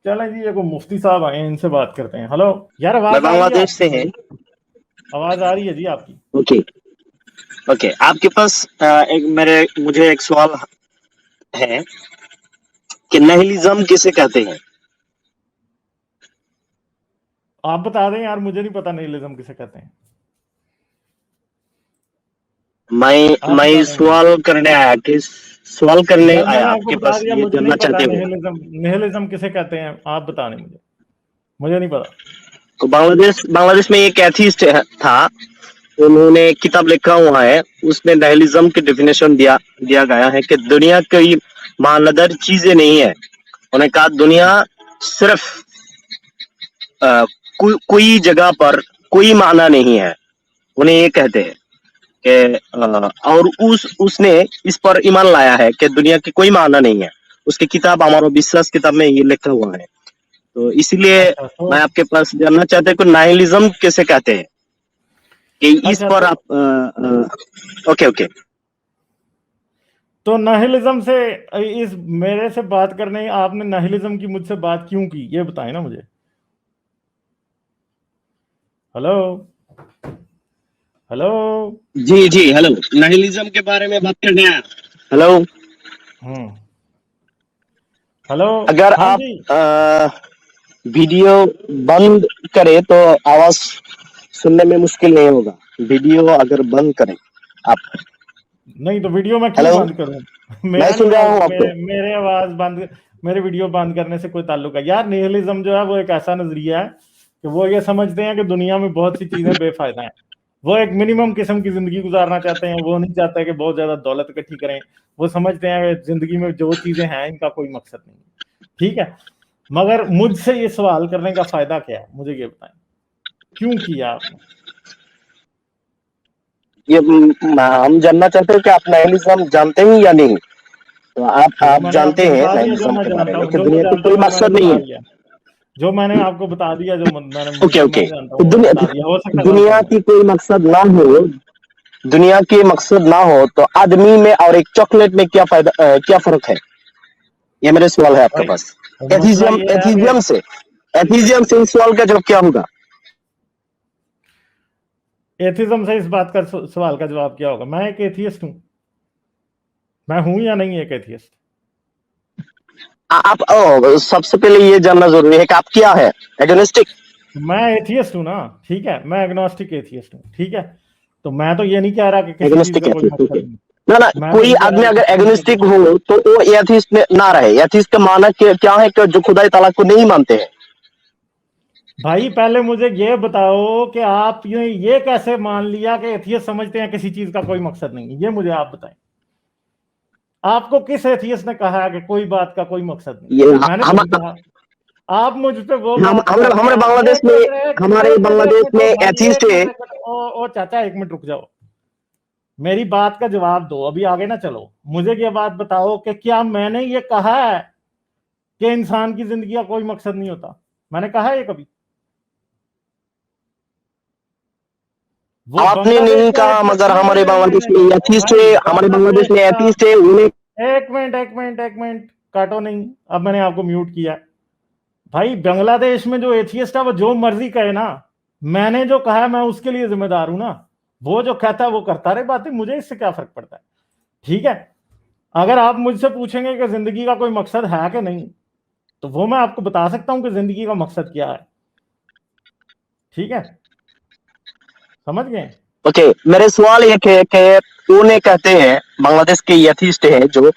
चलें जी, ये को मुफ्ती साहब आए हैं, इनसे बात करते हैं। हेलो यार, मैं आवाज आ रही है बांग्लादेश से आपकी? है। आवाज आ रही है जी आपकी। ओके। ओके, आपके पास मुझे एक सवाल है कि नाइलिज्म किसे कहते हैं? आप बता दें यार, मुझे नहीं पता निहिलिज्म किसे कहते हैं। आप मैं बता दें मुझे। सवाल करने यार आया मैंने आपको आपके बता पास, दिया, ये मुझे नहीं जानना पता चाहते हो? निहिलिज्म निहिलिज्म किसे कहते हैं। आप बता दें मुझे, मुझे नहीं पता। तो बांग्लादेश में एक एथीस्ट था। उन्होंने किताब लिखा हुआ है, उसमें नाइलिज्म की डेफिनेशन दिया दिया गया है कि दुनिया कोई मानदर चीजें नहीं है। उन्होंने कहा दुनिया सिर्फ कोई जगह पर कोई माना नहीं है। उन्हें ये कहते हैं कि और उसने इस पर ईमान लाया है कि दुनिया की कोई माना नहीं है। उसकी किताब हमारा विश्वास किताब में ये लिखा हुआ है। तो इसलिए अच्छा तो मैं आपके पास जानना चाहते हैं कि नाइलिज्म किसे कहते हैं, कि इस अच्छा पर तो आप ओके ओके। तो नाहिलिज्म से, इस मेरे से बात करने आपने नाहिलिज्म की मुझसे बात क्यों की, ये बताएं ना मुझे। Hello hello. जी जी, हेलो। नाइलिज्म के बारे में बात करने आया। हेलो। हम्म। हेलो। अगर हाँ आप जी। वीडियो बंद करें तो आवाज सुनने में मुश्किल नहीं होगा। वीडियो अगर बंद करें आप। नहीं तो वीडियो मैं क्यों हेलो। बंद करूं? मैं मेरा नहीं सुन रहा हूँ आपको। मेरे आवाज बंद, मेरे वीडियो बंद करने से कोई ताल्लुक है? यार निहिलिज्म जो है वो एक ऐसा नजरिया है कि वो ये समझते हैं कि दुनिया में बहुत सी चीजें बेफायदा हैं। वो एक मिनिमम किस्म की जिंदगी गुजारना चाहते हैं। वो नहीं चाहते कि बहुत ज्यादा दौलत इकट्ठी करें। वो समझते हैं कि जिंदगी में जो चीजें हैं इनका कोई मकसद नहीं है। ठीक है, मगर मुझसे ये सवाल करने का फायदा क्या है, मुझे ये बताएं, क्यों किया आपने? ये हम जानना चाहते हैं कि आप नाइलिज्म जानते हैं या नहीं। तो जो आप मैंने जानते आपको हैं बता दिया, जो नाइलिज्म मैं के बारे जानता में हूँ, कि जो मैं दुनिया की जानता कोई हूँ वो मैंने मकसद नहीं बता है। दिया। जो मैंने आपको बता दिया, ओके जो ओके। मैं जानता तो हूँ वो मैंने बता दिया। हो सकता है गलत दुनिया हूँ मैं। की कोई मकसद ना हो, दुनिया के मकसद ना हो तो आदमी में और एक चॉकलेट में क्या फायदा, क्या फर्क है? ये मेरे सवाल है आपके भाई पास। तो मसला एथीजियम ये है कि एथीजियम से एथीजियम से इस सवाल का जवाब क्या होगा? एथिज्म से इस बात का सवाल का जवाब क्या होगा? मैं एक एथियस्ट हूँ। मैं हूँ या नहीं एक एथियस्ट? आप सबसे पहले ये जानना जरूरी है कि आप क्या है। एग्नोस्टिक। मैं एथियस्ट हूँ ना। ठीक है, मैं एग्नोस्टिक एथियस्ट हूँ। ठीक है, तो मैं तो ये नहीं कह रहा कि किसी चीज एग्नोस्टिक का कोई एथीस्ट। मकसद नहीं। ना ना, मैं तो कोई ये कह रहा आदमी हूँ कि अगर किसी चीज का एग्नोस्टिक कोई, हो तो वो एथीस्ट में ना रहे। एथीस्ट का माना क्या है कि जो खुदा ताला को नहीं मानते हैं। भाई पहले मुझे ये बताओ कि आप ये कैसे मान लिया कि एथियस्ट समझते हैं किसी चीज का कोई मकसद नहीं है? ये मुझे आप बताएं। आपको किस एथियस्ट ने कहा है कि कोई बात का कोई मकसद नहीं? ये मैंने तो हम नहीं कहा। आप मुझ पे वो हम बात हमारे कर रहे हमारे हैं। बांग्लादेश में हमारे एक बांग्लादेश मिनट में ओ भाई, एथीस्ट है। ओ चाचा, एक मिनट रुक जाओ। मेरी बात का जवाब दो, अभी आगे ना चलो। मुझे ये बात बताओ कि क्या मैंने ये कहा है कि इंसान की जिंदगी का कोई मकसद नहीं होता? मैंने कहा है ये कभी? वो आपने बांग्लादेश नहीं का कहा, मगर नहीं नहीं हमारे नहीं नहीं बांग्लादेश नहीं में नहीं नहीं एथीस्ट भाई, है। हमारे बांग्लादेश बांग्लादेश में का, एथीस्ट है उन्हें। एक मिनट काटो नहीं। अब मैंने आपको म्यूट किया। भाई बांग्लादेश में जो एथियस्ट है वो जो मर्जी कहे ना। मैंने जो कहा मैं उसके लिए जिम्मेदार हूं ना। वो जो कहता है वो करता रहे बातें, मुझे इससे क्या फर्क पड़ता है? ठीक है, अगर आप मुझसे पूछेंगे कि जिंदगी का कोई मकसद है कि नहीं, तो वो मैं आपको बता सकता हूं कि जिंदगी का मकसद क्या है। ठीक है, समझ गए? ओके, मेरे सवाल ये है कि उन्हें कहते हैं बांग्लादेश के एथीस्ट है जो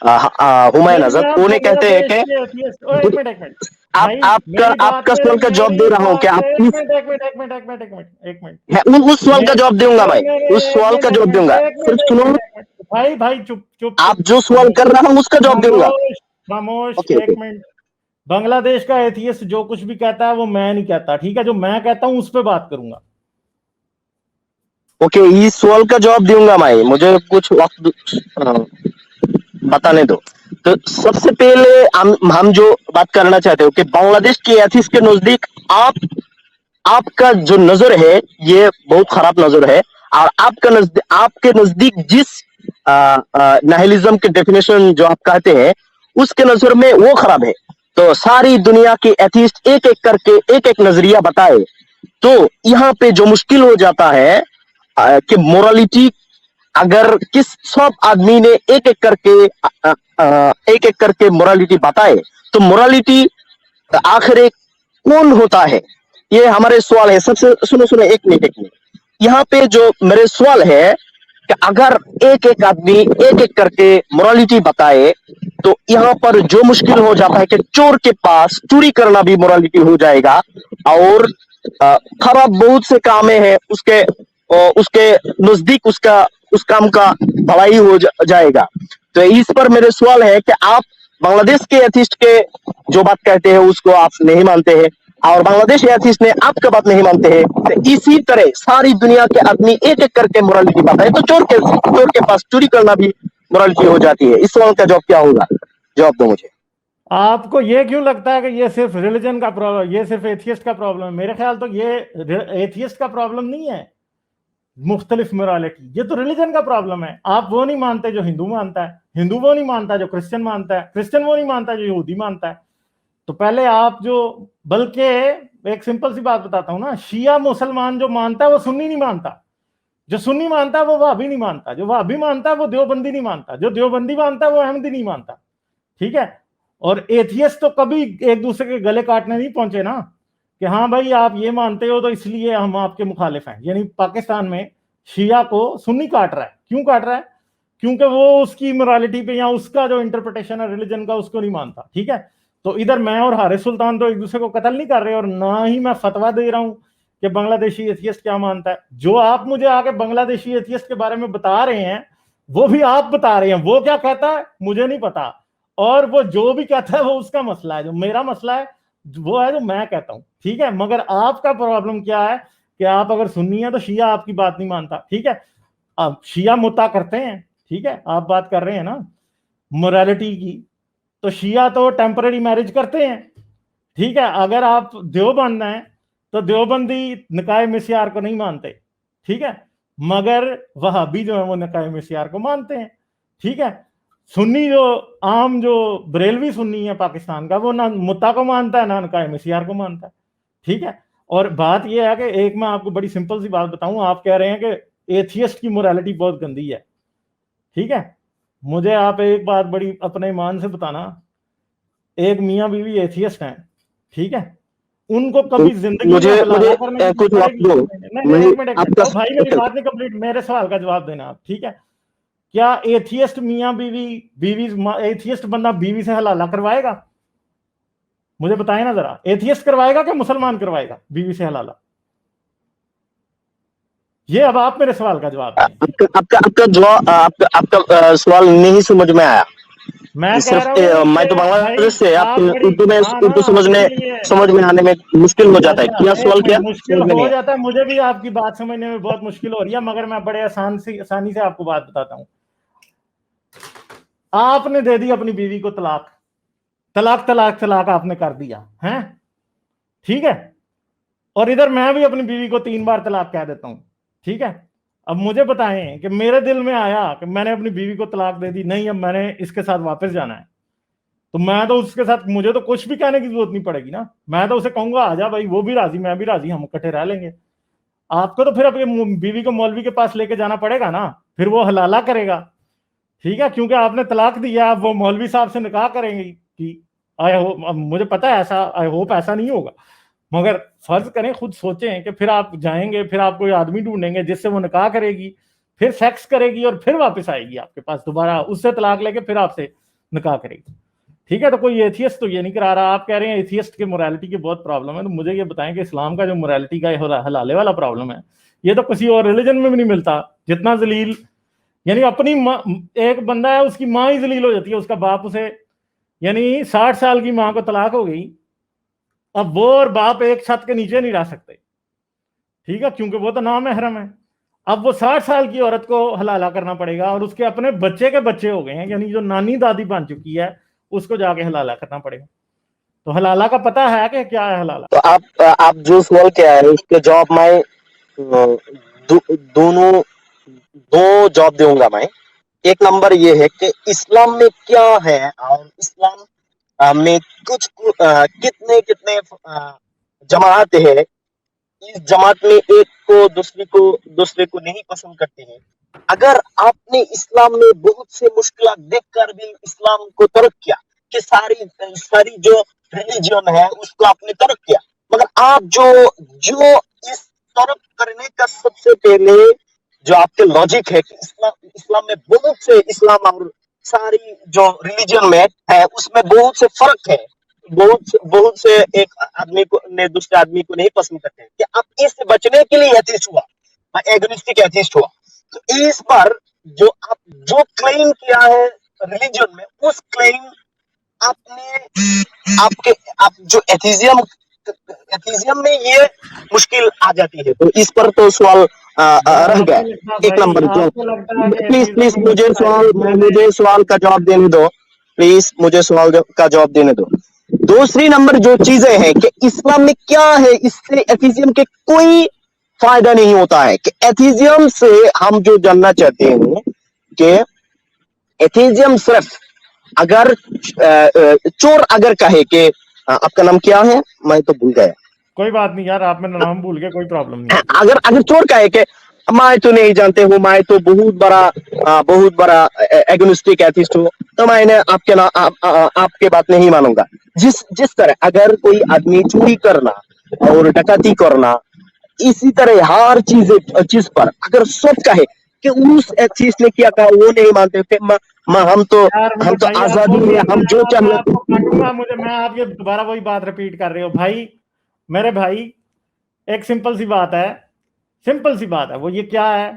हुमायूं नहीं आजाद, आप उन्हें कहते हैं बांग्लादेश कि के एथियस्ट, ओ एक मिनट एक मिनट। आप भाई आपका मेरी बात आपका में, सवाल का जवाब दे मेरी रहा हूं कि बात आप में, किस एक मिनट। है, उस सवाल का जवाब दूंगा नहीं मैं। नहीं उस नहीं, सवाल का जवाब दूंगा, सिर्फ सुनो। एक मिनट भाई भाई, चुप चुप आप चुप। जो सवाल खामोश कर रहा हूं उसका जवाब दूंगा। खामोश खामोश, ओके एक ओके मिनट। बांग्लादेश का एथियस्ट जो कुछ भी कहता है वो मैं नहीं कहता। ठीक है, जो मैं कहता हूं उस पर बात करूंगा। ओके, इस सवाल का जवाब दूंगा मैं। मुझे कुछ वक्त बताने दो। तो सबसे पहले हम जो बात करना चाहते हो कि बांग्लादेश के एथिस्ट के नजदीक आपका जो नजर है ये बहुत खराब नजर है। और आपके नजदीक जिस नाहिलिज्म के डेफिनेशन जो आप कहते हैं उसके नजर में वो खराब है। तो सारी दुनिया के एथिस्ट एक एक करके एक एक नजरिया बताए, तो यहाँ पे जो मुश्किल हो जाता है कि मोरालिटी, अगर किस सब आदमी ने एक एक करके मोरालिटी बताए, तो मोरालिटी आखिर एक कौन होता है, ये हमारे सवाल है। सबसे सुनो सुनो, एक मिनट यहाँ पे जो मेरे सवाल है कि अगर एक एक आदमी एक एक करके मोरालिटी बताए, तो यहाँ पर जो मुश्किल हो जाता है कि चोर के पास चोरी करना भी मोरालिटी हो जाएगा, और खराब बहुत से काम है उसके उसके नजदीक उसका उस काम का भलाई हो जाएगा। तो इस पर मेरे सवाल है कि आप बांग्लादेश के एथिस्ट के जो बात कहते हैं उसको आप नहीं मानते हैं, और बांग्लादेश एथिस्ट ने आपका बात नहीं मानते हैं, तो इसी तरह सारी दुनिया के आदमी एक एक करके मोरालिटी बताए, तो चोर के पास चोरी करना भी मोरालिटी हो जाती है। इस सवाल का जवाब क्या होगा, जवाब दो मुझे। आपको ये क्यों लगता है कि ये सिर्फ रिलीजन का प्रॉब्लम, ये सिर्फ एथियस्ट का प्रॉब्लम है? मेरे ख्याल तो ये एथियस्ट का प्रॉब्लम नहीं है मुख्तलिफ मोरालिटी, ये तो रिलीजन का प्रॉब्लम है। आप वो नहीं मानते जो हिंदू मानता है, हिंदू वो नहीं मानता जो क्रिश्चियन मानता है, क्रिश्चियन वो नहीं मानता जो यहूदी मानता है। तो पहले आप जो, बल्कि एक सिंपल सी बात बताता हूं ना, शिया मुसलमान जो मानता है वो सुन्नी नहीं मानता, जो सुन्नी मानता है वो वहाबी नहीं मानता, जो वहाबी मानता है वो देवबंदी नहीं मानता, जो देवबंदी मानता है वो अहमदी नहीं मानता। ठीक है। और एथियस्ट तो कभी एक दूसरे के गले काटने नहीं पहुंचे ना, कि हाँ भाई आप ये मानते हो तो इसलिए हम आपके मुखालिफ हैं। यानी पाकिस्तान में शिया को सुन्नी काट रहा है, क्यों काट रहा है? क्योंकि वो उसकी मोरालिटी पे या उसका जो इंटरप्रिटेशन है रिलीजन का उसको नहीं मानता। ठीक है। तो इधर मैं और हारिस सुल्तान तो एक दूसरे को कत्ल नहीं कर रहे, और ना ही मैं फतवा दे रहा हूं कि बांग्लादेशी एथियस्ट क्या मानता है। जो आप मुझे आके बांग्लादेशी एथियस्ट के बारे में बता रहे हैं वो भी आप बता रहे हैं, वो क्या कहता है मुझे नहीं पता, और वो जो भी कहता है वो उसका मसला है। जो मेरा मसला है वो है जो मैं कहता हूं। ठीक है। मगर आपका प्रॉब्लम क्या है कि आप अगर सुन्नी है तो शिया आपकी बात नहीं मानता। ठीक है। अब शिया मुता करते हैं, ठीक है, आप बात कर रहे हैं ना मोरालिटी की, तो शिया तो टेम्पररी मैरिज करते हैं। ठीक है। अगर आप देवबंद हैं तो देवबंदी निकाय मिस्यार को नहीं मानते। ठीक है। मगर वहाबी जो है वो निकाय मिस्यार को मानते हैं। ठीक है। सुन्नी जो आम जो बरेलवी सुन्नी है पाकिस्तान का, वो ना मुत्ता को मानता है ना निकाय मिस्यार को मानता है। ठीक है। और बात यह है कि एक मैं आपको बड़ी सिंपल सी बात बताऊं, आप कह रहे हैं कि एथियस्ट की मोरालिटी बहुत गंदी है। ठीक है। मुझे आप एक बात बड़ी अपने ईमान से बताना, एक मियाँ बीवी एथियस्ट हैं, ठीक है, उनको कभी जिंदगी में मुझे हलाला करने की कुछ वक्त पड़ेगी? दो, नहीं, मैं एक मिनट आपका ओ भाई मेरी बात नहीं कंप्लीट, मेरे सवाल का जवाब देना आप। ठीक है। क्या एथियस्ट मियाँ बीवी बीवी एथियस्ट बंदा बीवी से हलाला करवाएगा? मुझे बताएं ना जरा, एथियस्ट करवाएगा कि मुसलमान करवाएगा बीवी से हलाला? ये अब आप मेरे सवाल का जवाब दें। आपका जवाब, आपका सवाल नहीं समझ में आया। मैं कह सिर्फ रहा हूं मैं तो कि भाई बांग्लादेश से, आप आपको बड़ी, उर्दू में हाँ ना, इसीलिए समझ में आने में मुश्किल हो जाता है। अच्छा क्या एक सवाल, क्या मिनट, मुश्किल समझ में नहीं हो आया? जाता है, मुझे भी आपकी बात समझने में बहुत मुश्किल हो रही है, मगर मैं बड़े आसानी से आपको बात बताता हूं। आपने दे दी अपनी बीवी को तलाक, तलाक तलाक तलाक आपने कर दिया है, ठीक है, और इधर मैं भी अपनी बीवी को 3 बार तलाक कह देता हूं। ठीक है। अब मुझे बताएं कि मेरे दिल में आया कि मैंने अपनी बीवी को तलाक दे दी, नहीं अब मैंने इसके साथ वापस जाना है, तो मैं तो उसके साथ, मुझे तो कुछ भी कहने की जरूरत नहीं पड़ेगी ना, मैं तो उसे कहूंगा आजा भाई, वो भी राजी मैं भी राजी, हम इकट्ठे रह लेंगे। आपको तो फिर अपनी बीवी को मौलवी के पास लेके जाना पड़ेगा ना, फिर वो हलाला करेगा। ठीक है। क्योंकि आपने तलाक दिया, आप वो मौलवी साहब से निकाह करेंगे कि आई होप, मुझे पता है ऐसा, आई होप ऐसा नहीं होगा, मगर फर्ज करें, खुद सोचें कि फिर आप जाएंगे, फिर आप कोई आदमी ढूंढेंगे जिससे वो निकाह करेगी, फिर सेक्स करेगी और फिर वापस आएगी आपके पास दोबारा, उससे तलाक लेके फिर आपसे निकाह करेगी। ठीक है। तो कोई एथियस्ट तो ये नहीं करा रहा। आप कह रहे हैं एथियस्ट के मोरालिटी की बहुत प्रॉब्लम है, तो मुझे ये बताएं कि इस्लाम का जो मोरालिटी का हलाले वाला प्रॉब्लम है, ये तो किसी और रिलीजन में भी नहीं मिलता। जितना जलील, यानी अपनी एक बंदा है उसकी माँ ही जलील हो जाती है, उसका बाप उसे, यानी 60 साल की माँ को तलाक हो गई, अब वो और बाप एक छत के नीचे नहीं रह सकते। ठीक है। क्योंकि वो तो नामहरम है। अब वो 60 साल की औरत को हलाला करना पड़ेगा, और उसके अपने बच्चे के बच्चे हो गए हैं, यानी जो नानी दादी बन चुकी है उसको जाके हलाला करना पड़ेगा। तो हलाला का पता है कि क्या है हलाला? तो आप जो सवाल किया है उसके जवाब मैं दोनों दो जवाब दूंगा मैं। एक नंबर ये है कि इस्लाम में क्या है, और इस्लाम में कुछ कितने कितने जमात है, इस जमात में एक दूसरे को नहीं पसंद करते हैं। अगर आपने इस्लाम में बहुत से मुश्किलात देखकर भी इस्लाम को तर्क किया कि सारी सारी जो रिलीजन है उसको आपने तर्क किया, मगर आप जो इस तर्क करने का सबसे पहले जो आपके लॉजिक है कि इस्लाम इस्लाम में बहुत से इस्लाम और सारी जो रिलीजन में है उसमें बहुत से फर्क है, बहुत से एक आदमी को ने दूसरे आदमी को नहीं पसंद करते हैं, कि आप इससे बचने के लिए एथिस्ट हुआ, एग्नोस्टिक एथिस्ट हुआ। तो इस पर जो क्लेम किया है रिलीजन में, उस क्लेम आपने आपके आप जो एथिज्म में ये मुश्किल आ जाती है। तो इस पर तो सवाल यार रह गया। आपको लगता है एक भाई, नंबर जो आपको लगता है कि प्लीज प्लीज एथीज्म में मुश्किल आएगी? मुझे सवाल का जवाब देने दो, प्लीज मुझे सवाल का जवाब देने दो। दूसरी नंबर जो चीजें हैं कि इस्लाम में क्या है, इससे एथिज्म के कोई फायदा नहीं होता है। कि एथिज्म से हम जो जानना चाहते हैं कि एथिज्म सिर्फ अगर चोर अगर कहे कि आपका नाम क्या है, मैं तो भूल गया, कोई बात नहीं यार, आप मेरा नाम भूल गए, कोई प्रॉब्लम नहीं है। अगर अगर चोर कहे कि मैं तो नहीं जानते हूँ, मैं तो बहुत बड़ा एग्नोस्टिक एथिस्ट हूँ, तो मैंने आपके बात नहीं मानूंगा। जिस तरह अगर कोई आदमी चोरी करना और डकैती करना, इसी तरह हर चीज पर अगर सब कहे कि उस एथिस्ट ने किया था, वो नहीं मानते कि यार मेरे हम तो भाई, आप आजादी बोलिए, में हम जो मैं चाहे। आपको काटूंगा, मैं आप ये दोबारा वही बात रिपीट कर रहे हो भाई। मेरे भाई, एक सिंपल सी बात है, सिंपल सी बात है, वो ये क्या है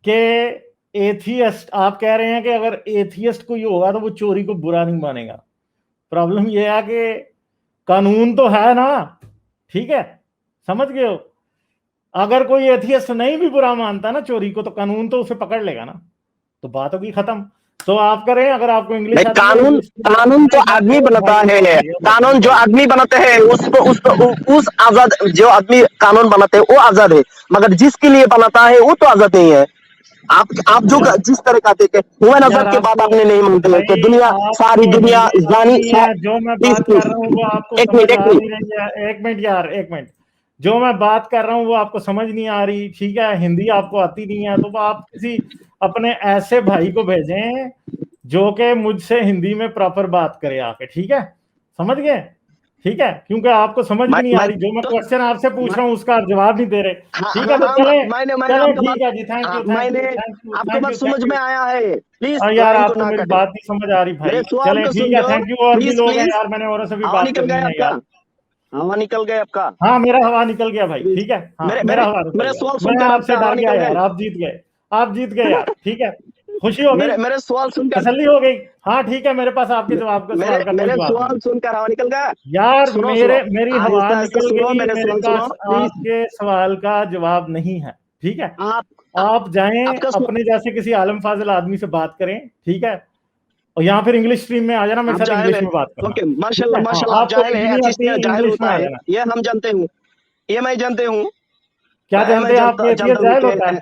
कि एथियस्ट, आप कह रहे हैं कि अगर एथियस्ट कोई होगा तो वो चोरी को बुरा नहीं मानेगा। प्रॉब्लम ये है कि कानून तो है ना, ठीक है, समझ गए हो? अगर कोई एथियस्ट नहीं भी बुरा मानता ना चोरी को, तो कानून तो उसे पकड़ लेगा ना, तो बात होगी खत्म। तो आप करें, अगर आपको इंग्लिश नहीं, आती है कानून इंग्लिश कानून तो आदमी बनाता है। कानून जो आदमी बनाते हैं उस आजाद, जो आदमी कानून बनाते हैं वो आजाद है, मगर जिसके लिए बनाता है वो तो आजाद नहीं है। आप जो यार, जिस तरह का देखे हुमैन यार आजाद के बाद आपको, आपने नहीं मानते कि भाई दुनिया, सारी आपको दुनिया हिंदी जानी आती है, जो मैं प्लीज बात कर प्लीज रहा हूँ वो आपको एक समझ मिनट एक आ मिनट नहीं रही है। एक मिनट यार, एक मिनट, जो मैं बात कर रहा हूँ वो आपको समझ नहीं आ रही, ठीक है, हिंदी आपको आती नहीं है, तो आप किसी अपने ऐसे भाई को भेजें जो कि मुझसे हिंदी में प्रॉपर बात करे आके, ठीक है, समझ गए? ठीक है, क्योंकि आपको समझ भी नहीं आ मैं रही, जो मैं तो क्वेश्चन आपसे पूछ मैं, रहा हूँ उसका आप जवाब नहीं दे रहे। हाँ ठीक हाँ है, तो हाँ, चले, मैंने चले, आपका बात, ठीक है जी, थैंक यू, थैंक मैंने यू, थैंक यू, आपका थैंक बात यू, समझ थैंक में यू। आया है, प्लीज और यार लाइन को आपको ना मेरी काटे। बात नहीं समझ आ रही भाई। मेरे सवाल चले को ठीक सुन है, लो, थैंक यू, और भी प्लीज लोग हैं प्लीज। यार, मैंने औरों से भी हवा बात निकल करनी गया है आपका, यार। हवा निकल गया आपका, हाँ, मेरा हवा निकल गया भाई, प्लीज। ठीक है, हाँ मेरे मेरा मेरे हवा निकल मेरे गया, सवाल मैं सुनकर आपसे आपका हवा डर गया निकल यार, गए। आप जीत गए, आप जीत गए यार, ठीक है, खुशी हो गई, मेरे सवाल सुनकर, तसल्ली हो गई। हाँ ठीक है, मेरे पास आपके जवाब का, मेरे सवाल का कोई मेरे जवाब नहीं। सवाल सुनकर हवा निकल गया। यार सुनो सुनो, मेरी हवा आहिस्ता आहिस्ता निकल सुनो, गई, मेरे मेरे सवाल सुनो पास प्लीज। आपके सवाल का जवाब नहीं है, ठीक है। आप आप जाएं आपका अपने जैसे किसी आलम फाजिल आदमी से बात करें, ठीक है, और यहाँ फिर इंग्लिश स्ट्रीम में आ जाना, मेरे आप साथ जाहिल इंग्लिश है। में बात करना, ओके, ठीक माशाल्लाह है, हाँ, माशाल्लाह, आप आपको जाहिल है, हिंदी नहीं एथिस्ट आती, जाहिल इंग्लिश में होता आ है, जाना। ये हम जानते हूँ, ये मैं जानते हूँ, क्या मैं जानते हैं आप कि जानता एथियस्ट हूँ जाहिल कि होता है?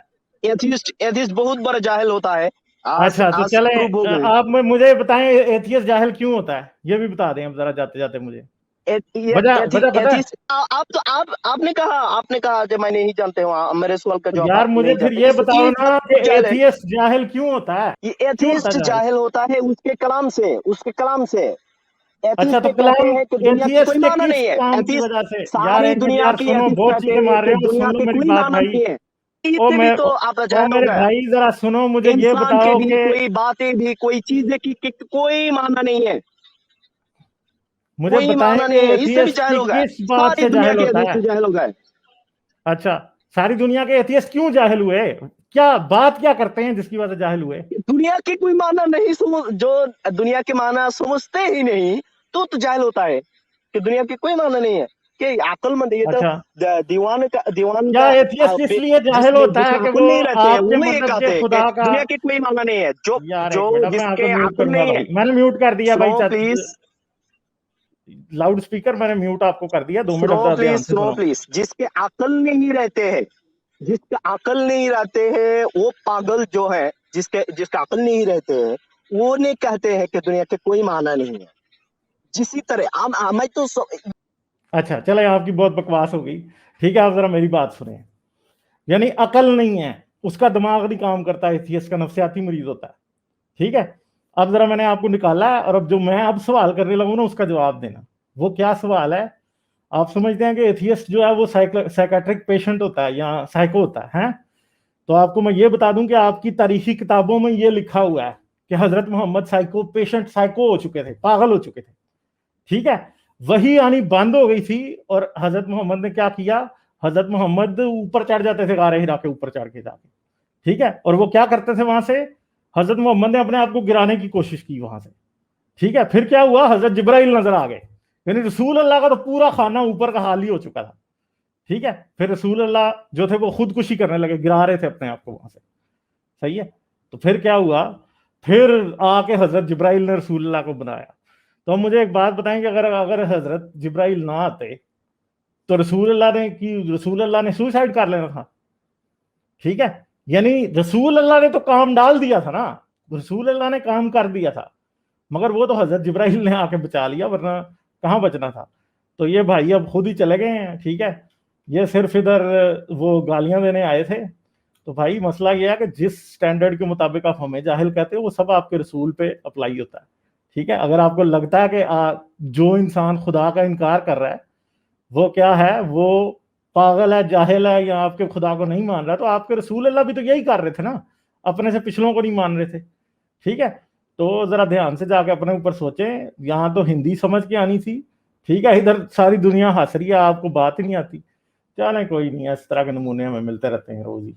एथिस्ट बहुत बड़ा जाहिल होता है। आज अच्छा, तो आज चले, प्रूव हो गए। आप मुझे बताएं एथियस्ट जाहिल क्यों होता है, ये भी बता दें अब जरा, जाते जाते मुझे वजह, वजह पता है? एथिस्ट, आप तो आपने कहा कि मैं नहीं जानते हूँ, मेरे सवाल का तो जवाब यार आप मुझे नहीं फिर जानते, ये ये बताओ ना कि बहुत जाहिल है। एथियस्ट जाहिल क्यों होता है? ये क्यों होता एथिस्ट है जाहिल? जाहिल होता है उसके कलाम से। अच्छा, एथिस्ट तो कहते कलाम हैं कि दुनिया की एथियस्ट कोई के माना किस नहीं है। काम की एथिस्ट वजह से? यार सारी एक मिनट दुनिया यार, की सुनो, एथिस्ट बहुत कहते चीखें हैं मार कि रहे हो, दुनिया सुन लो के मेरी कोई बात माना भाई। नहीं है। ओ इससे भी मैं तो आप ओ जाहिल हो मेरे गए। भाई, जरा सुनो, मुझे ये इंसान के बताओ भी कि, कोई बातें भी कोई चीजें की कोई माना नहीं है, मुझे कोई बताएं माना कि नहीं है, इससे भी एथियस्ट जाहिल की हो गए। किस बात सारी से दुनिया जाहिल के होता एथिस्ट है? जाहिल हो गए। अच्छा, सारी दुनिया के एथियस्ट क्यों जाहिल हुए? क्या बात क्या करते हैं जिसकी वजह से जाहिल हुए? दुनिया की कोई माना नहीं समझ, जो दुनिया के माना समझते ही नहीं, तो जाहिल होता है कि दुनिया की कोई माना नहीं है, कि अकलमंद, ये तो अच्छा, दीवान क्या का एथियस्ट इसलिए जाहिल जिसमें होता है जिसमें कि अकल वो नहीं रहते हैं, आपके वो ये मतलब के कहते हैं कि खुदा का? दुनिया की कोई माना नहीं है, जो यार एक जो मिनट, अब मैं आपको जिसके म्यूट अकल करूंगा नहीं भाई, है। मैंने म्यूट कर दिया भाई, सुनो प्लीज, लाउड स्पीकर मैंने म्यूट आपको कर दिया, 2 मिनट अब जरा ध्यान से सुनो सुनो। प्लीज, जिसके अकल नहीं रहते हैं, जिसके अकल नहीं रहते हैं वो पागल जो है, जिसके जिसका अकल नहीं रहते हैं वो नहीं कहते हैं कि दुनिया के कोई माना नहीं है। जिसी तरह मैं तो अच्छा चले, आपकी बहुत बकवास हो गई, ठीक है, आप जरा मेरी बात सुने। यानी अकल नहीं है, उसका दिमाग नहीं काम करता, एथियस्ट का नफ्सियाती मरीज होता है, ठीक है। अब जरा मैंने आपको निकाला है, और अब जो मैं अब सवाल करने लगूँ ना, उसका जवाब देना। वो क्या सवाल है? आप समझते हैं कि एथियस्ट जो है वो साइकेट्रिक पेशेंट होता है या साइको होता है? तो आपको मैं ये बता दूं कि आपकी तारीखी किताबों में ये लिखा हुआ है कि हजरत मोहम्मद साइको पेशेंट, साइको हो चुके थे, पागल हो चुके थे, ठीक है। वही आनी बंद हो गई थी, और हजरत मोहम्मद ने क्या किया? हजरत मोहम्मद ऊपर चढ़ जाते थे, गारे हिरा के ऊपर चढ़ के जाके, ठीक है। और वो क्या करते थे वहां से? हजरत मोहम्मद ने अपने आप को गिराने की कोशिश की वहां से, ठीक है। फिर क्या हुआ? हजरत जिब्राइल नजर आ गए, यानी रसूल अल्लाह का तो पूरा खाना ऊपर का हाल ही हो चुका था, ठीक है। फिर रसूल अल्लाह जो थे वो खुदकुशी करने लगे, गिरा रहे थे अपने आप को वहां से, सही है। तो फिर क्या हुआ? फिर आके हजरत जिब्राइल ने रसूल अल्लाह को बनाया। तो अब मुझे एक बात बताएं कि अगर अगर हजरत जिब्राइल ना आते तो रसूल अल्लाह ने सुसाइड कर लेना था, ठीक है। यानी रसूल अल्लाह ने तो काम डाल दिया था ना, रसूल अल्लाह ने काम कर दिया था, मगर वो तो हजरत जिब्राइल ने आके बचा लिया, वरना कहाँ बचना था। तो ये भाई अब खुद ही चले गए हैं, ठीक है। ये सिर्फ इधर वो गालियां देने आए थे। तो भाई मसला ये है कि जिस स्टैंडर्ड के मुताबिक आप हमें जाहिल कहते हो, वो सब आपके रसूल पे अप्लाई होता है, ठीक है। अगर आपको लगता है कि जो इंसान खुदा का इनकार कर रहा है वो क्या है, वो पागल है, जाहिल है, या आपके खुदा को नहीं मान रहा, तो आपके रसूल अल्लाह भी तो यही कर रहे थे ना, अपने से पिछलों को नहीं मान रहे थे, ठीक है। तो जरा ध्यान से जाके अपने ऊपर सोचें, यहाँ तो हिंदी समझ के आनी थी, ठीक है, इधर सारी दुनिया हंस रही है, आपको बात ही नहीं आती। चलें कोई नहीं है, इस तरह के नमूने हमें मिलते रहते हैं रोज ही।